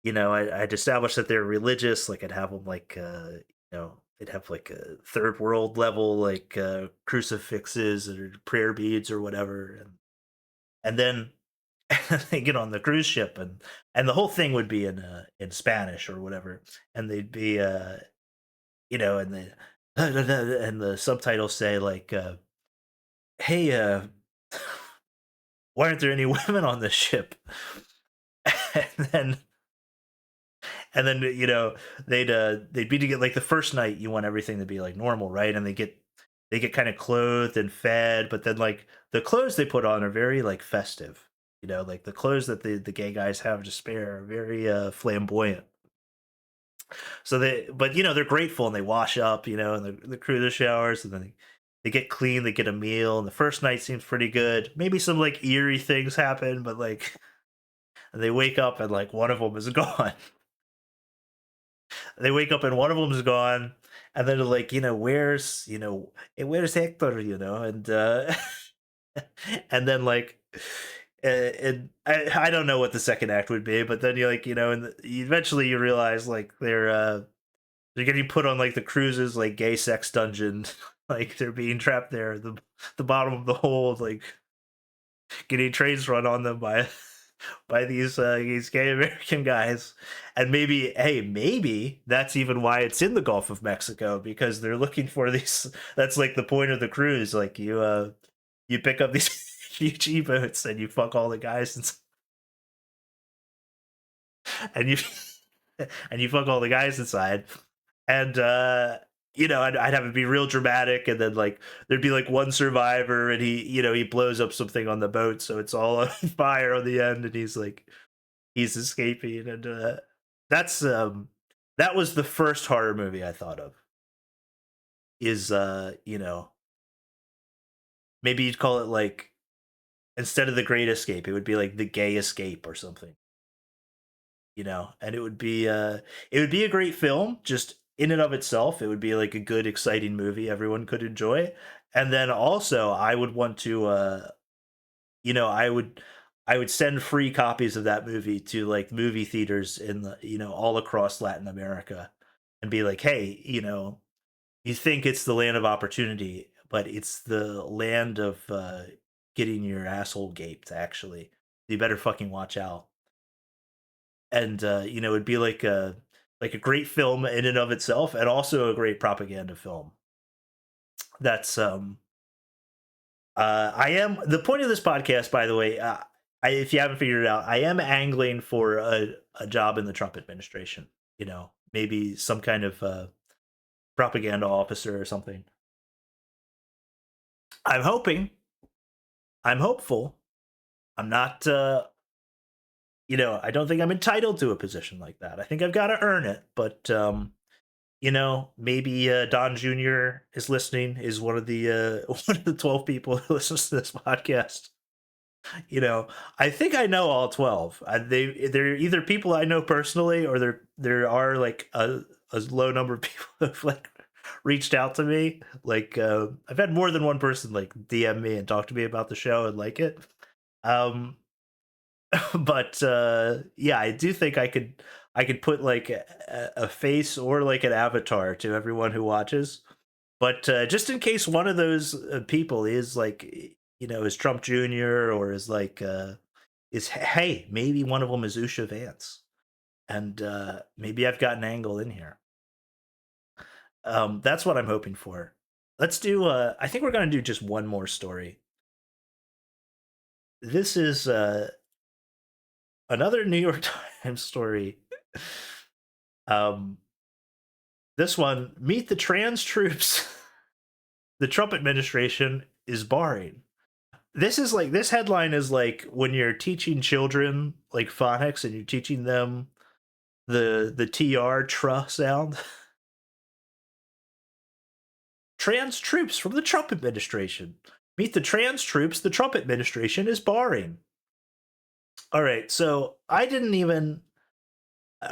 I'd establish that they're religious. Like I'd have them like they'd have like a third world level like crucifixes or prayer beads or whatever, and then they get on the cruise ship, and the whole thing would be in Spanish or whatever, and they'd be and the and the subtitles say like hey, why aren't there any women on this ship? and then they'd be to get like the first night you want everything to be like normal, right? And they get kind of clothed and fed, but then like the clothes they put on are very like festive, like the clothes that the gay guys have to spare are very flamboyant. So but they're grateful, and they wash up, and the crew the showers, and then they get clean, they get a meal, and the first night seems pretty good. Maybe some like eerie things happen, but like and they wake up and like one of them is gone. They wake up and one of them is gone, and then they're like, where's Hector, and and then like and I don't know what the second act would be, but then you like, and eventually you realize like they're getting put on like the cruises like gay sex dungeon. Like they're being trapped there, the bottom of the hold, like getting trains run on them by these gay American guys. And maybe that's even why it's in the Gulf of Mexico, because they're looking for these. That's like the point of the cruise. Like you pick up these huge e-boats and you fuck all the guys and you and you fuck all the guys inside, and I'd have it be real dramatic, and then like there'd be like one survivor, and he blows up something on the boat, so it's all on fire on the end, and he's escaping, and that's that was the first horror movie I thought of. Is maybe you'd call it like instead of the Great Escape, it would be like the Gay Escape or something, and it would be a great film just in and of itself. It would be like a good, exciting movie everyone could enjoy. And then also I would want to you know, I would send free copies of that movie to like movie theaters in the all across Latin America and be like, hey, you think it's the land of opportunity, but it's the land of getting your asshole gaped. Actually, you better fucking watch out. And it'd be like a great film in and of itself, and also a great propaganda film. That's I am the point of this podcast, by the way. If you haven't figured it out, I am angling for a job in the Trump administration. Maybe some kind of propaganda officer or something. I'm hoping. I'm hopeful. I'm not. I don't think I'm entitled to a position like that. I think I've got to earn it. But maybe Don Jr. is listening. Is one of the one of the 12 people who listens to this podcast. I think I know all 12. They're either people I know personally, or there are like a low number of people who've like reached out to me. Like I've had more than one person like DM me and talk to me about the show and like it. Um, but yeah, I do think I could put like a face or like an avatar to everyone who watches. But just in case one of those people is like, is Trump Jr. or is like, is hey, maybe one of them is Usha Vance, and maybe I've got an angle in here. That's what I'm hoping for. Let's do. I think we're gonna do just one more story. This is another New York Times story. Um, this one: meet the trans troops. The Trump administration is barring. This headline is like when you're teaching children like phonics and you're teaching them the tr sound. Trans troops from the Trump administration. Meet the trans troops the Trump administration is barring. All right, so I didn't even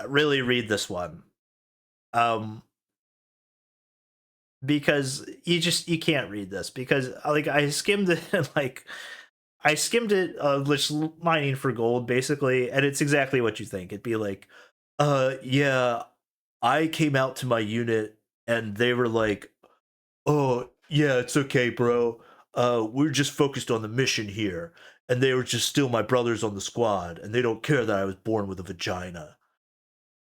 really read this one. Because you can't read this because like I skimmed it and like I skimmed it, just mining for gold, basically, and it's exactly what you think. It'd be like, yeah, I came out to my unit, and they were like, oh, yeah, it's okay, bro. We're just focused on the mission here, and they were just still my brothers on the squad, and they don't care that I was born with a vagina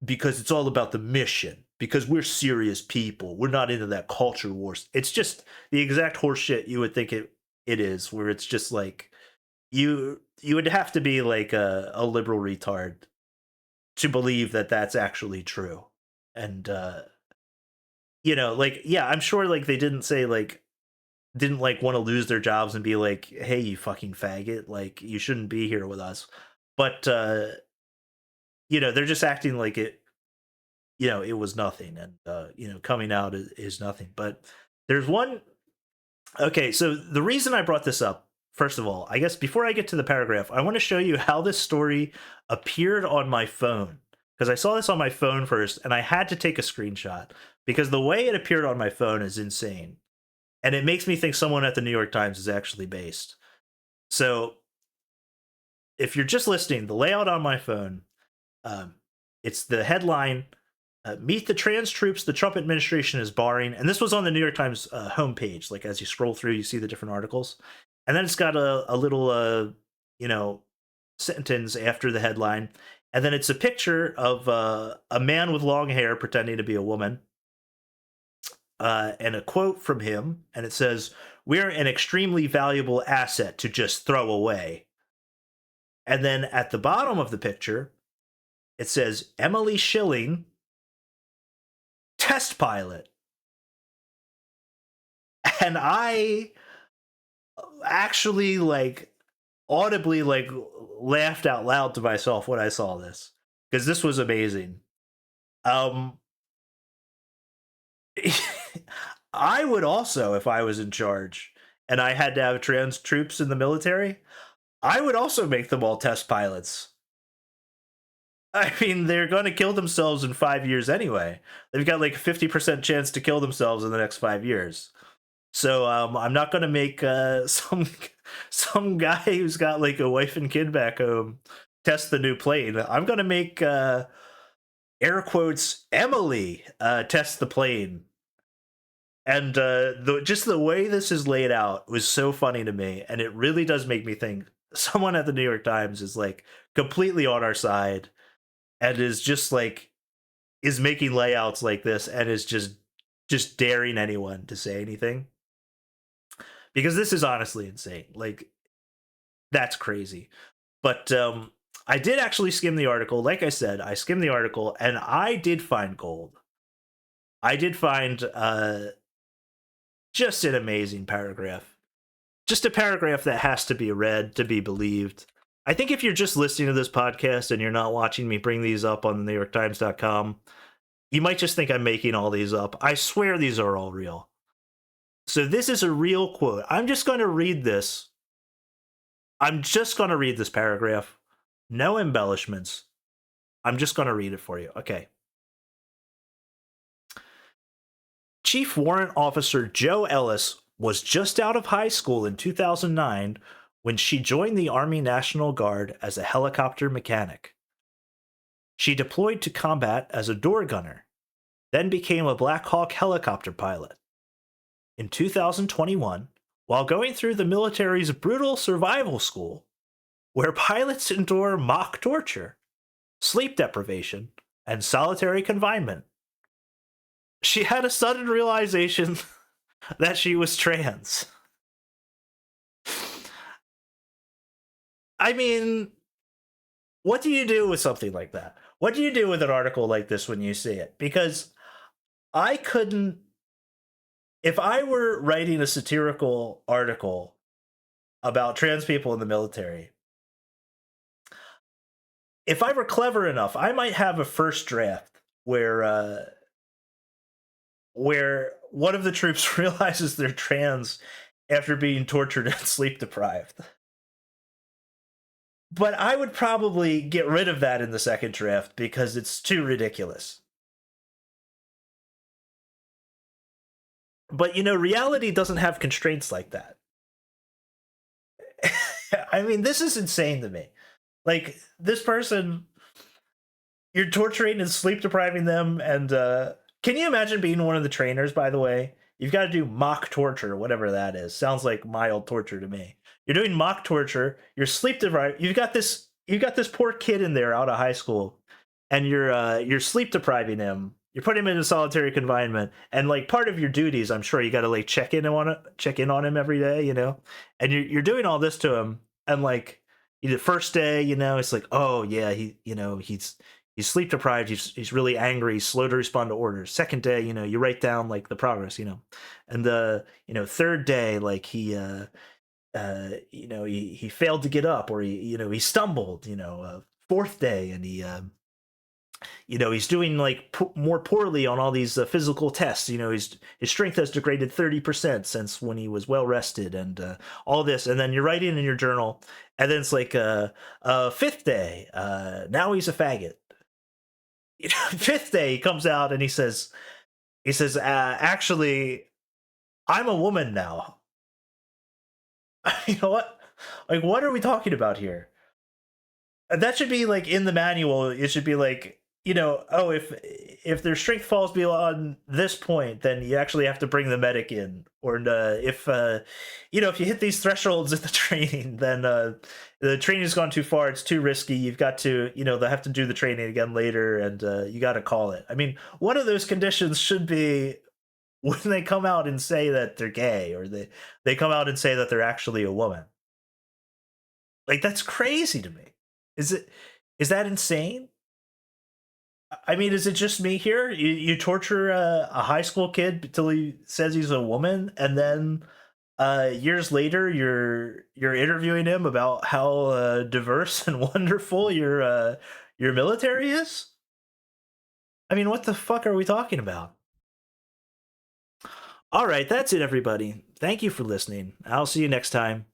because it's all about the mission. Because we're serious people, we're not into that culture wars. It's just the exact horseshit you would think it is, where it's just like you would have to be like a liberal retard to believe that that's actually true. And like, yeah, I'm sure like they didn't say like didn't like want to lose their jobs and be like, hey, you fucking faggot, like you shouldn't be here with us. But they're just acting like it was nothing. And coming out is nothing. But there's one. Okay, so the reason I brought this up, first of all, I guess before I get to the paragraph, I want to show you how this story appeared on my phone. Because I saw this on my phone first, and I had to take a screenshot. Because the way it appeared on my phone is insane. And it makes me think someone at the New York Times is actually based. So, if you're just listening, the layout on my phone, it's the headline, meet the trans troops the Trump administration is barring. And this was on the New York Times homepage. Like, as you scroll through, you see the different articles. And then it's got a little, sentence after the headline. And then it's a picture of a man with long hair pretending to be a woman. And a quote from him. And it says, "We're an extremely valuable asset to just throw away." And then at the bottom of the picture, it says, "Emily Schilling, test pilot." And I actually like audibly like laughed out loud to myself when I saw this, because this was amazing. I would also, if I was in charge and I had to have trans troops in the military, I would also make them all test pilots. I mean, they're going to kill themselves in 5 years anyway. They've got like a 50% chance to kill themselves in the next 5 years. So I'm not going to make some guy who's got like a wife and kid back home test the new plane. I'm going to make air quotes Emily test the plane. And just the way this is laid out was so funny to me, and it really does make me think someone at the New York Times is like completely on our side and is just like is making layouts like this and is just daring anyone to say anything, because this is honestly insane. Like, that's crazy. But I did actually skim the article. Like I said, I skimmed the article and I did find gold. I did find just an amazing paragraph. Just a paragraph that has to be read to be believed. I think if you're just listening to this podcast and you're not watching me bring these up on NewYorkTimes.com, you might just think I'm making all these up. I swear these are all real. So this is a real quote. I'm just going to read this. I'm just going to read this paragraph. No embellishments. I'm just going to read it for you. Okay. Chief Warrant Officer Joe Ellis was just out of high school in 2009 when she joined the Army National Guard as a helicopter mechanic. She deployed to combat as a door gunner, then became a Black Hawk helicopter pilot. In 2021, while going through the military's brutal survival school, where pilots endure mock torture, sleep deprivation, and solitary confinement, she had a sudden realization that she was trans. I mean, what do you do with something like that? What do you do with an article like this when you see it? Because I couldn't, if I were writing a satirical article about trans people in the military, if I were clever enough, I might have a first draft where one of the troops realizes they're trans after being tortured and sleep deprived. But I would probably get rid of that in the second draft because it's too ridiculous. But, you know, reality doesn't have constraints like that. I mean, this is insane to me. Like, this person, you're torturing and sleep depriving them, and can you imagine being one of the trainers, by the way? You've got to do mock torture, whatever that is. Sounds like mild torture to me. You're doing mock torture, you're sleep deprived, you've got this poor kid in there out of high school, and you're sleep depriving him. You're putting him into solitary confinement, and like part of your duties, I'm sure you got to like check in on him every day, you know, and you're doing all this to him, and like the first day, you know, it's like, oh yeah, he's sleep deprived, he's really angry, he's slow to respond to orders. Second day, you know, you write down like the progress, you know, and the third day, like he failed to get up, or he stumbled, fourth day, and he's doing like more poorly on all these physical tests. His strength has degraded 30% since when he was well rested, and all this. And then you're writing in your journal, and then it's like fifth day, now he's a faggot. Fifth day, he comes out and he says, actually, I'm a woman now. You know what? Like, what are we talking about here? That should be like in the manual. It should be like, oh, if their strength falls beyond this point, then you actually have to bring the medic in. Or if you hit these thresholds at the training, then the training's gone too far. It's too risky. You've got to, they'll have to do the training again later, and you got to call it. I mean, one of those conditions should be when they come out and say that they're gay, or they come out and say that they're actually a woman. Like, that's crazy to me. Is that insane? I mean, is it just me here? You torture a high school kid until he says he's a woman, and then years later you're interviewing him about how diverse and wonderful your military is? I mean, what the fuck are we talking about? All right, that's it, everybody. Thank you for listening. I'll see you next time.